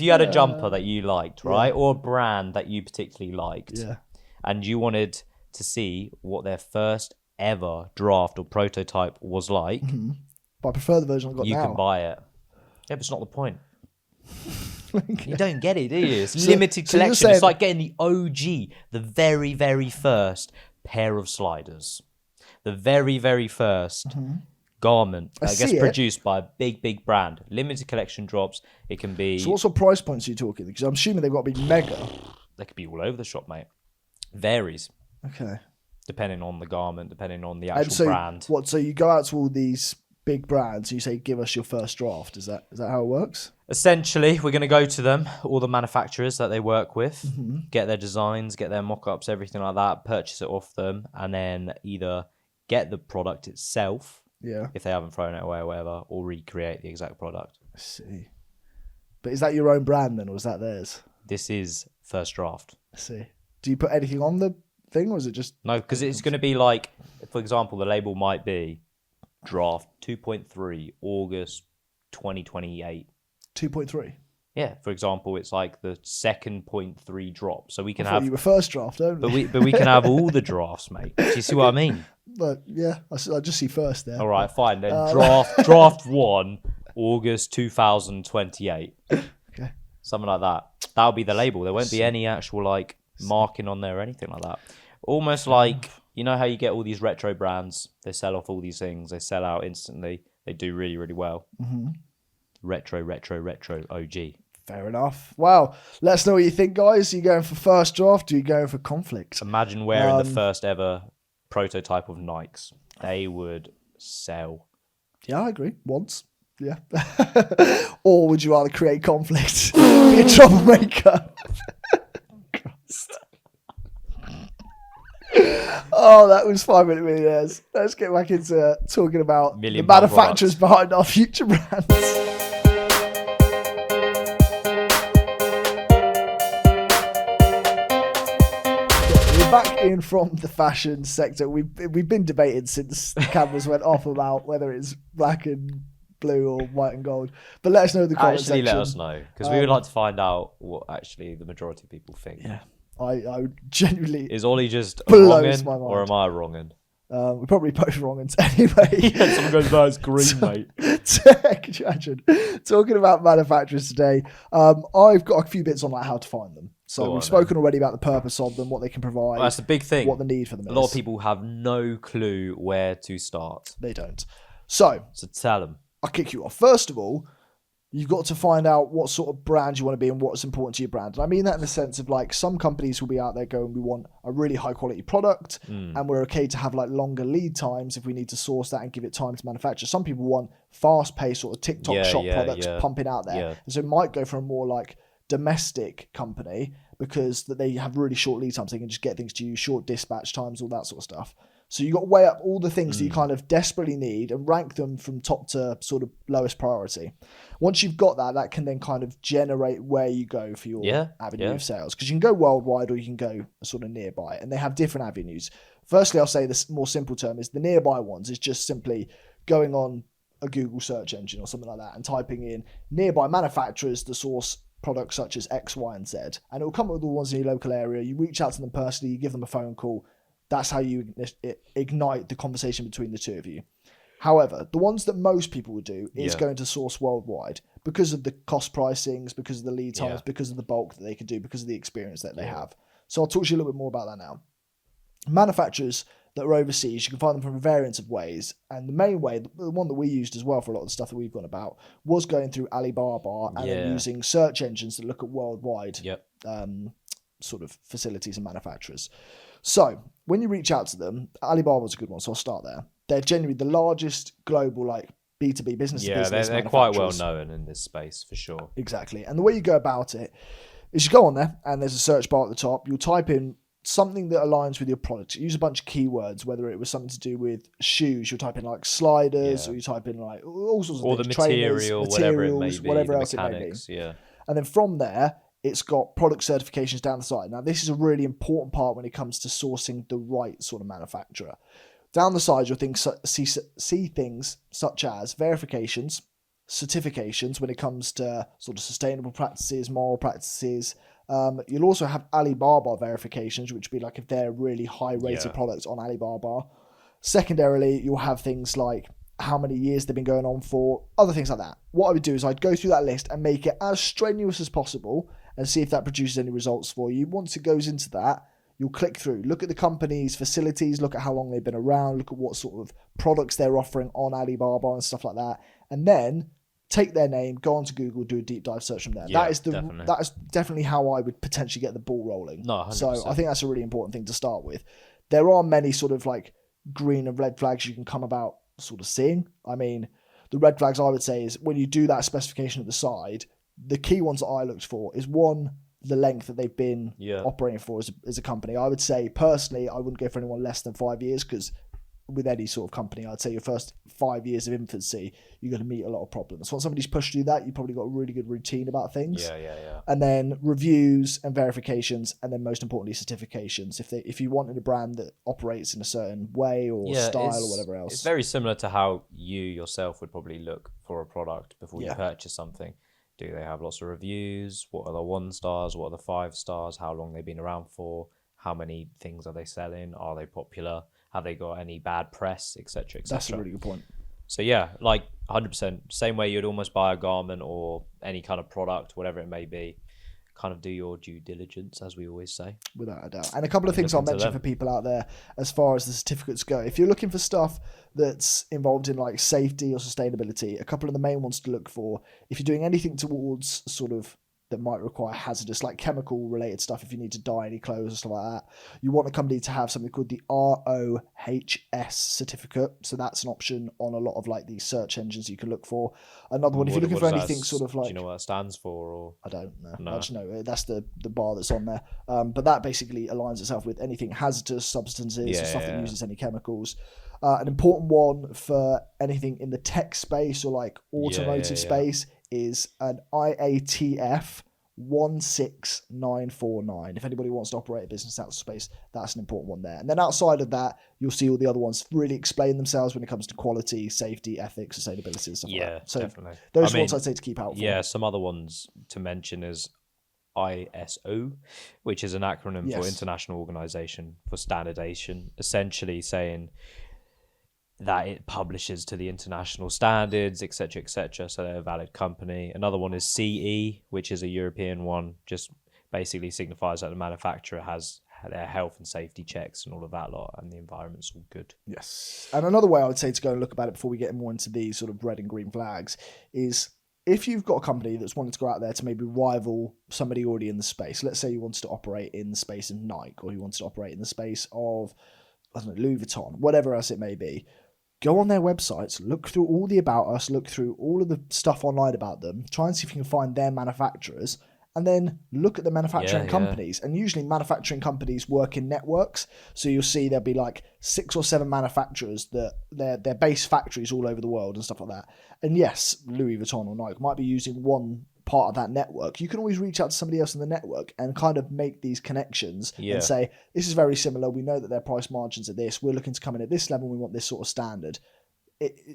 you had a jumper that you liked, right, or a brand that you particularly liked, Yeah. and you wanted to see what their first ever draft or prototype was like, But I prefer the version I've got you now. can buy it. Yeah, but it's not the point. Okay. You don't get it, do you? It's So- limited so you're collection. saying- It's like getting the OG, the very, very first pair of sliders. The very, very first garment I that gets see it. produced by a big, big brand. Limited collection drops. It can be... So what sort of price points are you talking? Because I'm assuming they've got to be mega. They could be all over the shop, mate. Varies, Okay. depending on the garment, depending on the And actual so brand. what? So you go out to all these big brands. You say, "Give us your first draft." Is that how it works? Essentially, we're going to go to them, all the manufacturers that they work with, Mm-hmm. get their designs, get their mock-ups, everything like that, purchase it off them, and then either get the product itself, Yeah. if they haven't thrown it away or whatever, or recreate the exact product. I see. But is that your own brand then, or is that theirs? This is first draft. I see. Do you put anything on the thing, or is it just... No, because it's going to be like, for example, the label might be draft 2.3 August 2028. 2.3? Yeah, for example, it's like the second 0.3 drop. So we can I thought have, you were first draft only. but we can have all the drafts, mate. Do you see what I mean? But yeah, I just see first there. All right, fine. Then draft 1 August 2028. Okay. Something like that. That'll be the label. There won't be any actual like marking on there or anything like that. Almost like, you know how you get all these retro brands, they sell off all these things, they sell out instantly, they do really, really well. Mm-hmm. Retro OG. Fair enough. Wow. Let us know what you think, guys. Are you going for first draft, or are you going for conflict? Imagine wearing the first ever prototype of Nikes. They would sell. Yeah, I agree. Once. Yeah. Or would you rather create conflict? Be a troublemaker? Christ. Oh, that was 5 Minute Millionaires. Let's get back into talking about the £1 million manufacturers behind our future brands. We're back in from the fashion sector. We've been debating since the cameras went off about whether it's black and blue or white and gold. But let us know in the comment Actually, section. let us know, because we would like to find out what actually the majority of people think. Yeah. I genuinely Is Ollie just blows wronging, my mind. or am I wronging? We're probably both wrong anyway. Someone goes, "No, it's green, mate." Could you imagine? Talking about manufacturers today, I've got a few bits on like how to find them. So we've spoken already about the purpose of them, what they can provide. Well, that's the big thing. What the need for them is. A lot of people have no clue where to start. They don't. So tell them. I'll kick you off. First of all, you've got to find out what sort of brand you want to be and what's important to your brand. And I mean that in the sense of like some companies will be out there going, we want a really high quality product and we're okay to have like longer lead times if we need to source that and give it time to manufacture. Some people want fast paced sort of TikTok shop products pumping out there. And so it might go for a more like domestic company because that they have really short lead times. They can just get things to you, short dispatch times, all that sort of stuff. So you've got to weigh up all the things that you kind of desperately need and rank them from top to sort of lowest priority. Once you've got that, that can then kind of generate where you go for your avenue of sales. Because you can go worldwide or you can go sort of nearby, and they have different avenues. Firstly, I'll say this more simple term is the nearby ones is just simply going on a Google search engine or something like that and typing in nearby manufacturers to source products such as X, Y, and Z. And it will come up with all the ones in your local area. You reach out to them personally, you give them a phone call. That's how you ignite the conversation between the two of you. However, the ones that most people would do is going to source worldwide because of the cost pricings, because of the lead times, because of the bulk that they can do, because of the experience that they have. So I'll talk to you a little bit more about that now. Manufacturers that are overseas, you can find them from a variance of ways. And the main way, the one that we used as well for a lot of the stuff that we've gone about, was going through Alibaba and then using search engines that look at worldwide sort of facilities and manufacturers. So when you reach out to them, Alibaba's a good one, so I'll start there. They're generally the largest global like B2B business to business. They're quite well known in this space for sure. Exactly. And the way you go about it is you go on there and there's a search bar at the top. You'll type in something that aligns with your product. Use a bunch of keywords, whether it was something to do with shoes, you'll type in like sliders, or you type in like all sorts of or things. The materials, whatever it may be, whatever the else mechanics, it may be. And then from there, it's got product certifications down the side. Now, this is a really important part when it comes to sourcing the right sort of manufacturer. Down the side, you'll see things such as verifications, certifications when it comes to sort of sustainable practices, moral practices. You'll also have Alibaba verifications, which would be like if they're really high-rated products on Alibaba. Secondarily, you'll have things like how many years they've been going on for, other things like that. What I would do is I'd go through that list and make it as strenuous as possible and see if that produces any results for you. Once it goes into that, you'll click through, look at the company's facilities, look at how long they've been around, look at what sort of products they're offering on Alibaba and stuff like that. And then take their name, go onto Google, do a deep dive search from there. Yeah, that is definitely how I would potentially get the ball rolling. No, 100%. So I think that's a really important thing to start with. There are many sort of like green and red flags you can come about sort of seeing. I mean, the red flags I would say is when you do that specification at the side, the key ones that I looked for is one, the length that they've been operating for as a company. I would say personally, I wouldn't go for anyone less than 5 years because with any sort of company, I'd say your first 5 years of infancy, you're going to meet a lot of problems. Once somebody's pushed through that, you've probably got a really good routine about things. Yeah. And then reviews and verifications, and then most importantly, certifications. If you wanted a brand that operates in a certain way or style or whatever else. It's very similar to how you yourself would probably look for a product before you purchase something. Do they have lots of reviews? What are the 1 stars? What are the 5 stars? How long they've been around for? How many things are they selling? Are they popular? Have they got any bad press, etc., etc.? That's a really good point. So yeah, like 100%, same way you'd almost buy a garment or any kind of product, whatever it may be. Kind of do your due diligence, as we always say. Without a doubt. And a couple of things I'll mention for people out there as far as the certificates go. If you're looking for stuff that's involved in like safety or sustainability, a couple of the main ones to look for, if you're doing anything towards sort of that might require hazardous, like chemical related stuff, if you need to dye any clothes or stuff like that, you want a company to have something called the ROHS certificate. So that's an option on a lot of like these search engines you can look for. Another one, if you're looking for anything sort of like... Do you know what that stands for? Or I don't know. No. I just know that's the bar that's on there. But that basically aligns itself with anything hazardous substances or stuff that uses any chemicals. An important one for anything in the tech space or like automotive space is an IATF 16949. If anybody wants to operate a business out of space, that's an important one there. And then outside of that, you'll see all the other ones really explain themselves when it comes to quality, safety, ethics, sustainability, and stuff like that. So definitely. Those ones I'd say to keep out for. Yeah, some other ones to mention is ISO, which is an acronym for Yes. International Organization for Standardization, essentially saying that it publishes to the international standards, etc., so they're a valid company. Another one is CE, which is a European one, just basically signifies that the manufacturer has their health and safety checks and all of that lot, and the environment's all good. Yes. And another way I would say to go and look about it before we get more into these sort of red and green flags is if you've got a company that's wanting to go out there to maybe rival somebody already in the space. Let's say you wanted to operate in the space of Nike, or you wanted to operate in the space of, I don't know, Louis Vuitton, whatever else it may be. Go on their websites, look through all the about us, look through all of the stuff online about them, try and see if you can find their manufacturers, and then look at the manufacturing companies. And usually manufacturing companies work in networks. So you'll see there'll be like 6 or 7 manufacturers that their base factories all over the world and stuff like that. And yes, Louis Vuitton or Nike might be using one part of that network. You can always reach out to somebody else in the network and kind of make these connections and say, this is very similar. We know that their price margins are this. We're looking to come in at this level. We want this sort of standard.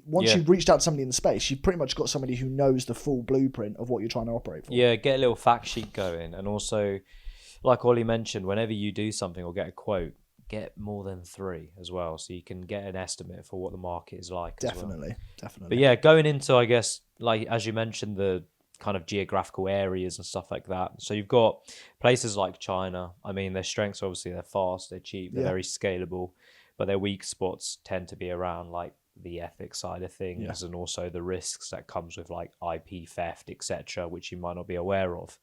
Once you've reached out to somebody in the space, you've pretty much got somebody who knows the full blueprint of what you're trying to operate for. Yeah, get a little fact sheet going. And also, like Ollie mentioned, whenever you do something or get a quote, get more than 3 as well, so you can get an estimate for what the market is like. Definitely. But yeah, going into, I guess, like as you mentioned, the kind of geographical areas and stuff like that. So you've got places like China. I mean, their strengths, obviously, they're fast, they're cheap, they're very scalable, but their weak spots tend to be around like the ethics side of things and also the risks that comes with like IP theft, etc., which you might not be aware of.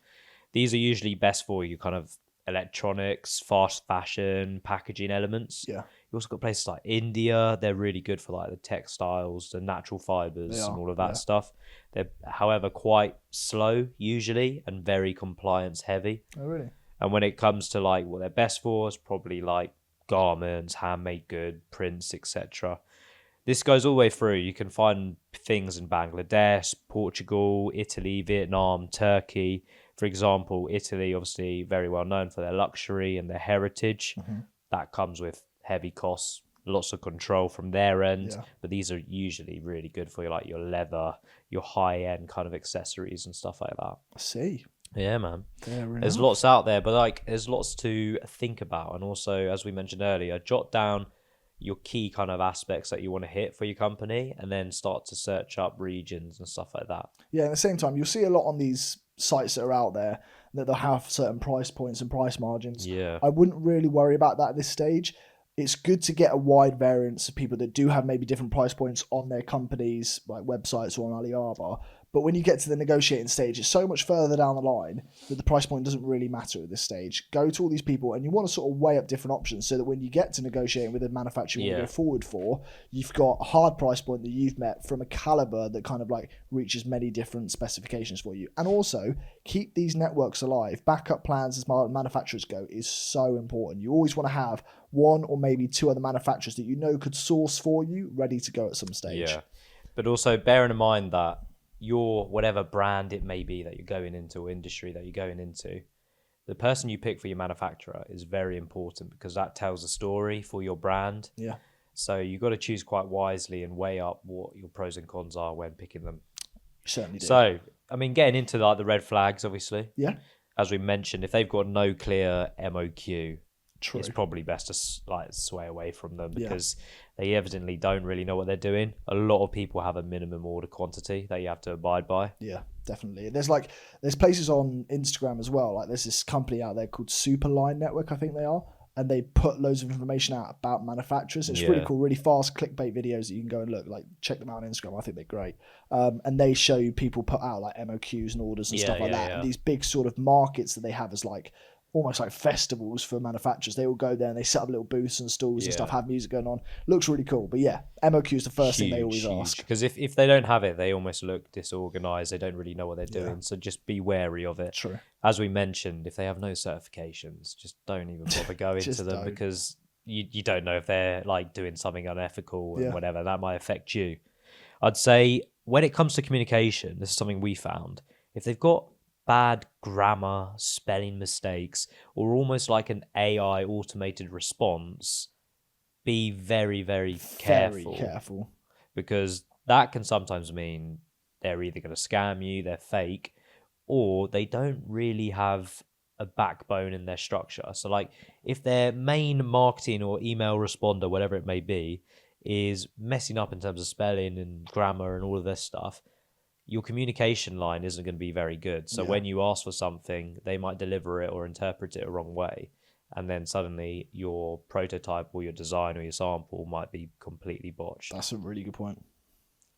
These are usually best for you kind of electronics, fast fashion, packaging elements. Yeah. You also got places like India. They're really good for like the textiles, the natural fibers and all of that stuff. They're, however, quite slow usually and very compliance heavy. Oh, really? And when it comes to like what they're best for, is probably like garments, handmade good, prints, etc. This goes all the way through. You can find things in Bangladesh, Portugal, Italy, Vietnam, Turkey. For example, Italy, obviously very well known for their luxury and their heritage. That comes with heavy costs, lots of control from their end. But these are usually really good for like your leather, your high-end kind of accessories and stuff like that. I see. Yeah, man. There's lots out there, but like there's lots to think about. And also, as we mentioned earlier, jot down your key kind of aspects that you want to hit for your company and then start to search up regions and stuff like that. Yeah, at the same time, you'll see a lot on these sites that are out there that they'll have certain price points and price margins. Yeah. I wouldn't really worry about that at this stage. It's good to get a wide variance of people that do have maybe different price points on their companies, like websites or on Alibaba. But when you get to the negotiating stage, it's so much further down the line that the price point doesn't really matter at this stage. Go to all these people and you want to sort of weigh up different options so that when you get to negotiating with a manufacturer you want to go forward for, you've got a hard price point that you've met from a caliber that kind of like reaches many different specifications for you. And also, keep these networks alive. Backup plans as manufacturers go is so important. You always want to have 1 or maybe 2 other manufacturers that you know could source for you ready to go at some stage. Yeah, but also bearing in mind that your whatever brand it may be that you're going into or industry that you're going into, the person you pick for your manufacturer is very important because that tells a story for your brand. Yeah. So you've got to choose quite wisely and weigh up what your pros and cons are when picking them. You certainly do. So, I mean, getting into like the red flags, obviously. Yeah. As we mentioned, if they've got no clear MOQ, True. it's probably best to like sway away from them because they evidently don't really know what they're doing. A lot of people have a minimum order quantity that you have to abide by. Yeah, definitely. There's places on Instagram as well. Like there's this company out there called Superline Network, I think they are, and they put loads of information out about manufacturers. It's really cool, really fast clickbait videos that you can go and look. Like check them out on Instagram. I think they're great. And they show you people put out like MOQs and orders and stuff like that. And these big sort of markets that they have as like almost like festivals for manufacturers. They all go there and they set up little booths and stalls and stuff, have music going on. Looks really cool. But yeah, MOQ is the first thing they always ask. Because if they don't have it, they almost look disorganized. They don't really know what they're doing. So just be wary of it. True. As we mentioned, if they have no certifications, just don't even bother going to them because you don't know if they're like doing something unethical and whatever. That might affect you. I'd say when it comes to communication, this is something we found. If they've got bad grammar, spelling mistakes, or almost like an AI automated response, be very, very careful. Very careful. Because that can sometimes mean they're either going to scam you, they're fake, or they don't really have a backbone in their structure. So like if their main marketing or email responder, whatever it may be, is messing up in terms of spelling and grammar and all of this stuff, your communication line isn't going to be very good. So when you ask for something, they might deliver it or interpret it a wrong way. And then suddenly your prototype or your design or your sample might be completely botched. That's a really good point.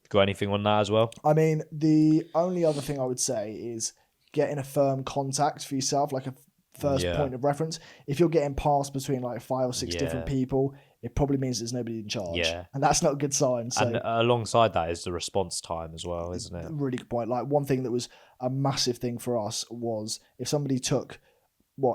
Got anything on that as well? I mean, the only other thing I would say is getting a firm contact for yourself, like a first point of reference. If you're getting passed between like 5 or 6 different people, it probably means there's nobody in charge. Yeah. And that's not a good sign. So, and alongside that is the response time as well, isn't it? Really good point. Like one thing that was a massive thing for us was if somebody took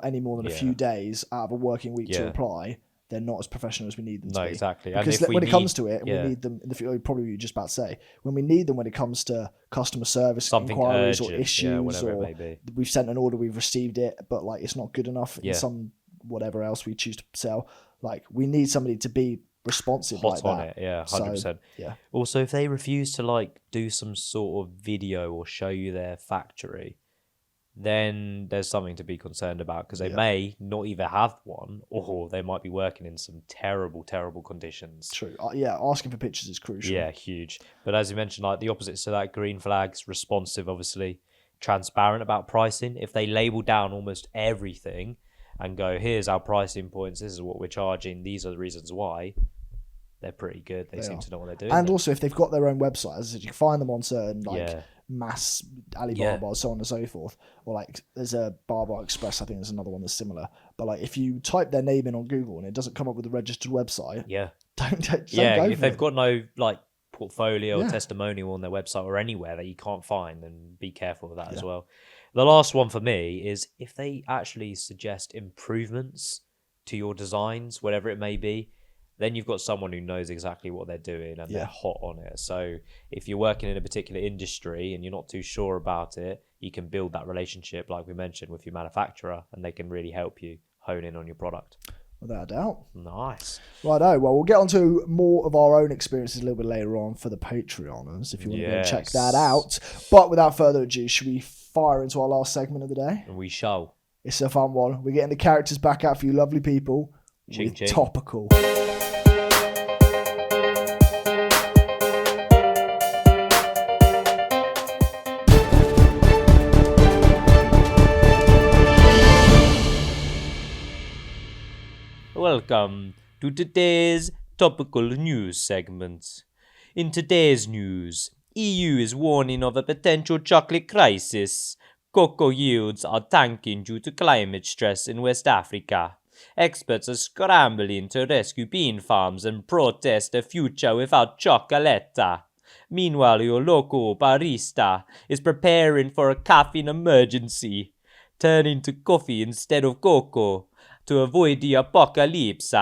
any more than a few days out of a working week to reply, they're not as professional as we need them to be. No, exactly. Because when it comes to it, we need them, probably you were just about to say, when we need them when it comes to customer service inquiries or issues, whatever or it may be. We've sent an order, we've received it, but like it's not good enough in some whatever else we choose to sell. Like we need somebody to be responsive hot like on that. it, 100%. So, yeah. Also, if they refuse to like do some sort of video or show you their factory, then there's something to be concerned about, because they may not even have one, or they might be working in some terrible, terrible conditions. True. Asking for pictures is crucial. Yeah, huge. But as you mentioned, like the opposite to that, green flags, responsive, obviously, transparent about pricing. If they label down almost everything and go, here's our pricing points, this is what we're charging, these are the reasons why, they're pretty good. They seem to know what they're doing. And also, if they've got their own website, as I said, you can find them on certain mass Alibaba, so on and so forth. Or like there's a Barbar Express, I think there's another one that's similar. But like if you type their name in on Google and it doesn't come up with a registered website, don't go if they've got no like portfolio or testimonial on their website or anywhere that you can't find, then be careful of that as well. The last one for me is if they actually suggest improvements to your designs, whatever it may be, then you've got someone who knows exactly what they're doing and they're hot on it. So if you're working in a particular industry and you're not too sure about it, you can build that relationship, like we mentioned, with your manufacturer, and they can really help you hone in on your product. Without a doubt. Nice. Righto. Well, we'll get on to more of our own experiences a little bit later on for the Patreoners, if you want to go check that out. But without further ado, should we fire into our last segment of the day? And we shall. It's a fun one. We're getting the characters back out for you lovely people with Topical. Welcome to today's topical news segment. In today's news, EU is warning of a potential chocolate crisis. Cocoa yields are tanking due to climate stress in West Africa. Experts are scrambling to rescue bean farms and protest a future without chocolate. Meanwhile, your local barista is preparing for a caffeine emergency, turning to coffee instead of cocoa to avoid the apocalypse.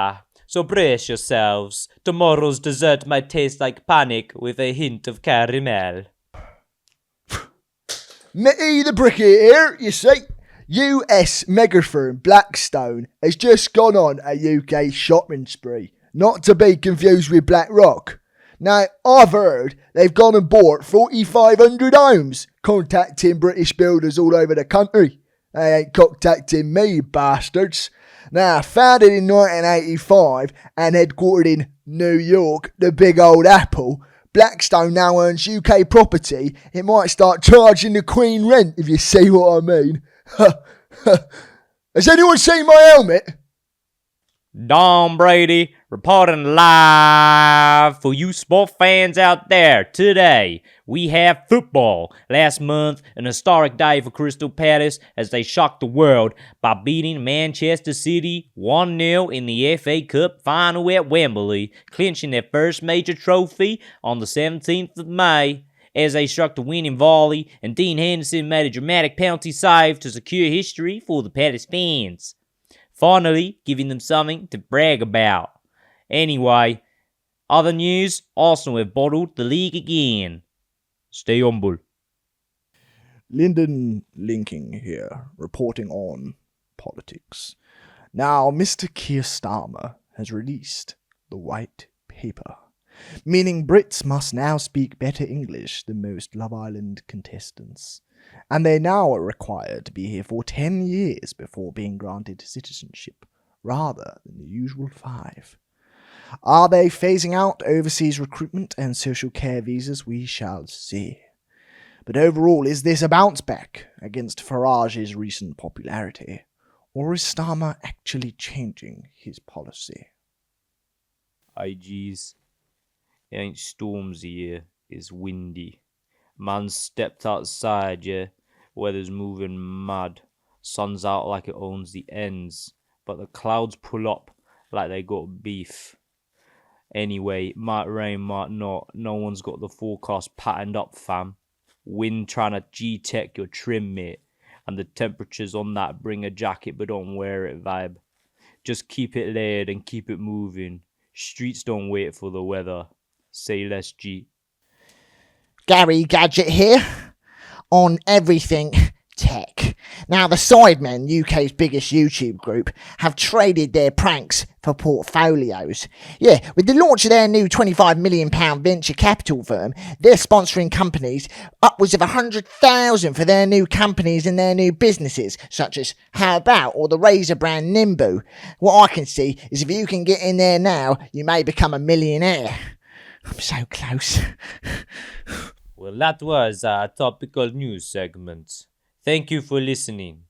So brace yourselves. Tomorrow's dessert might taste like panic with a hint of caramel. Mitty the Bricky here, you see. US mega firm Blackstone has just gone on a UK shopping spree, not to be confused with BlackRock. Now, I've heard they've gone and bought 4,500 homes, contacting British builders all over the country. They ain't contacting me, you bastards. Now, founded in 1985 and headquartered in New York, the big old apple, Blackstone now owns UK property. It might start charging the Queen rent, if you see what I mean. Has anyone seen my helmet? Don Brady reporting live for you sport fans out there. Today, we have football. Last month, an historic day for Crystal Palace as they shocked the world by beating Manchester City 1-0 in the FA Cup final at Wembley, clinching their first major trophy on the 17th of May. As they struck the winning volley, and Dean Henderson made a dramatic penalty save to secure history for the Palace fans, finally giving them something to brag about. Anyway, other news, Arsenal have bottled the league again. Stay humble. Lyndon Linking here, reporting on politics. Now, Mr. Keir Starmer has released the white paper, meaning Brits must now speak better English than most Love Island contestants. and they now are required to be here for 10 years before being granted citizenship, rather than the usual 5. Are they phasing out overseas recruitment and social care visas? We shall see. But overall, is this a bounce back against Farage's recent popularity? Or is Starmer actually changing his policy? IGs. It ain't stormsy here, it's windy. Man stepped outside, yeah. Weather's moving mad. Sun's out like it owns the ends. But the clouds pull up like they got beef. Anyway, it might rain, might not. No one's got the forecast patterned up, fam. Wind trying to G-Tech your trim, mate. And the temperatures on that bring a jacket but don't wear it vibe. Just keep it layered and keep it moving. Streets don't wait for the weather. Say less G. Gary Gadget here on everything tech. Now, the Sidemen, UK's biggest YouTube group, have traded their pranks for portfolios. Yeah, with the launch of their new £25 million venture capital firm, they're sponsoring companies upwards of 100,000 for their new companies and their new businesses, such as How About or the razor brand Nimbu. What I can see is if you can get in there now, you may become a millionaire. I'm so close. Well, that was our topical news segment. Thank you for listening.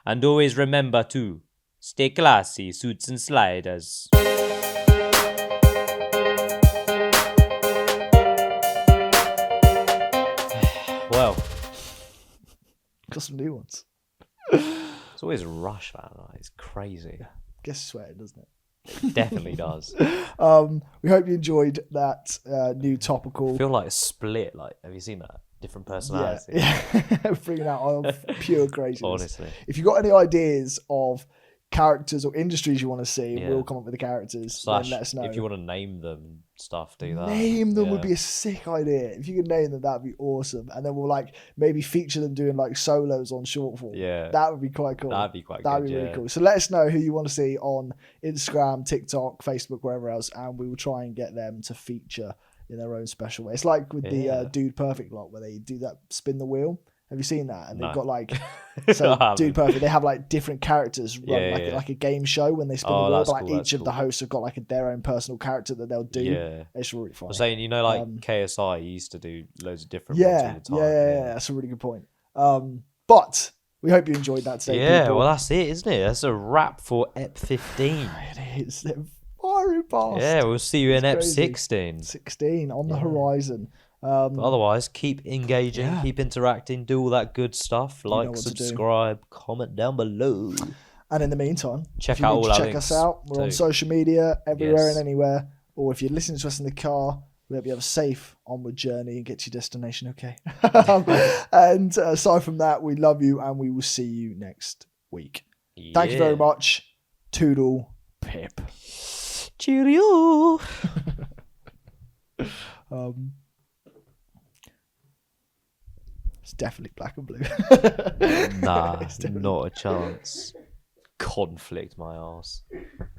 And always remember to stay classy, suits and sliders. Well, Got some new ones. it's always a rush, man. Like, it's crazy. Guess sweating, doesn't it? It definitely does. We hope you enjoyed that new topical. I feel like Split. Like, have you seen that? Different personality. Yeah. Bringing out of pure craziness. Honestly. If you've got any ideas of characters or industries you want to see, Yeah. we'll come up with the characters. Slash, then let us know. if you want to name them and stuff, do that. Name them would Yeah. be a sick idea. If you could name them, that'd be awesome. And then we'll like maybe feature them doing like solos on short form. Yeah. That would be quite cool. That'd be quite That'd good, be really yeah. cool. So let us know who you want to see on Instagram, TikTok, Facebook, wherever else, and we will try and get them to feature in their own special way. It's like with Yeah. the Dude Perfect lot where they do that spin the wheel. Have you seen that? And they've No. got like I so haven't. Dude Perfect. They have like different characters run Yeah, like yeah. like a game show when they spin Oh, the wheel. that's But like cool, that's each of the cool. hosts have got like their own personal character that they'll do. Yeah. It's really fun. I'm saying, you know, like KSI used to do loads of different ones Yeah, all the time. yeah, that's a really good point. But we hope you enjoyed that today. Yeah, people. well, that's it, isn't it? That's a wrap for EP 15. It is. They're firing past. Yeah, we'll see you in EP crazy. 16. 16 on the Yeah. horizon. But otherwise, keep engaging, Yeah. keep interacting, do all that good stuff. know Like, what to do. subscribe, comment down below. And in the meantime, Check if you out need all to our check links us out. We're on too. social media, everywhere Yes. and anywhere. Or if you're listening to us in the car, we hope you have a safe onward journey and get to your destination okay. And aside from that, we love you and we will see you next week. Thank you very Yeah. much. Toodle pip. Cheerio. It's definitely black and blue. Nah, It's definitely- not a chance. Conflict, my ass.